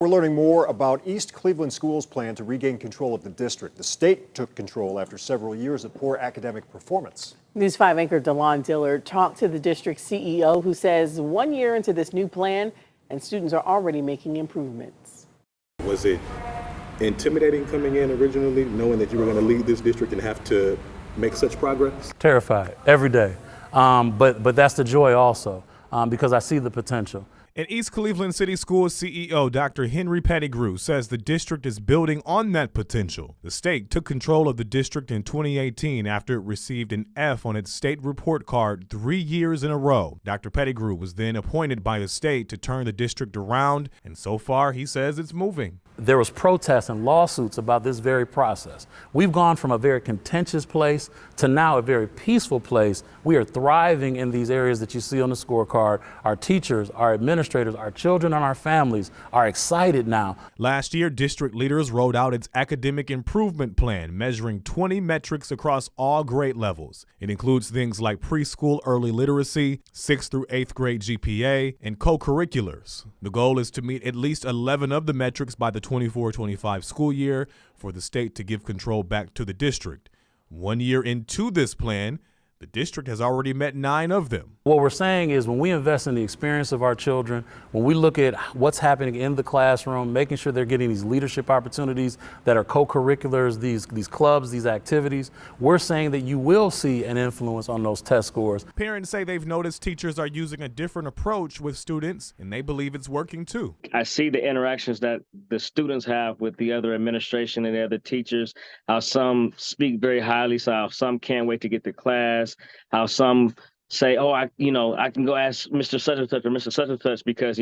We're learning more about East Cleveland Schools' plan to regain control of the district. The state took control after several years of poor academic performance. News 5 anchor DeLon Dillard talked to the district CEO, who says 1 year into this new plan and students are already making improvements. Was it intimidating coming in originally, knowing that you were going to lead this district and have to make such progress? Terrified every day, but that's the joy also, because I see the potential. And East Cleveland City Schools CEO Dr. Henry Pettiegrew says the district is building on that potential. The state took control of the district in 2018 after it received an F on its state report card 3 years in a row. Dr. Pettiegrew was then appointed by the state to turn the district around, and so far he says it's moving. There was protests and lawsuits about this very process. We've gone from a very contentious place to now a very peaceful place. We are thriving in these areas that you see on the scorecard. Our teachers, our administrators, our children, and our families are excited now. Last year, district leaders rolled out its academic improvement plan, measuring 20 metrics across all grade levels. It includes things like preschool early literacy, 6th through 8th grade GPA, and co-curriculars. The goal is to meet at least 11 of the metrics by the 24-25 school year for the state to give control back to the district. 1 year into this plan, the district has already met 9 of them. What we're saying is when we invest in the experience of our children, when we look at what's happening in the classroom, making sure they're getting these leadership opportunities that are co-curriculars, these clubs, these activities, we're saying that you will see an influence on those test scores. Parents say they've noticed teachers are using a different approach with students, and they believe it's working too. I see the interactions that the students have with the other administration and the other teachers, how some speak very highly, so how some can't wait to get to class, how some say, oh, I can go ask Mr. Such and Such or Mr. Such and Such because,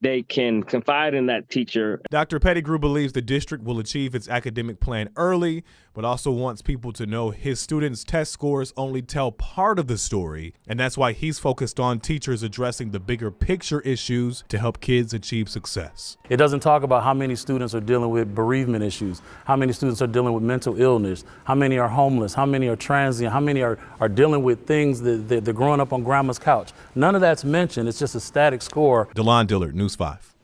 they can confide in that teacher. Dr. Pettiegrew believes the district will achieve its academic plan early, but also wants people to know his students' test scores only tell part of the story, and that's why he's focused on teachers addressing the bigger picture issues to help kids achieve success. It doesn't talk about how many students are dealing with bereavement issues, how many students are dealing with mental illness, how many are homeless, how many are transient, how many are dealing with things that they're growing up on grandma's couch. None of that's mentioned. It's just a static score. DeLon Dillard, News 5.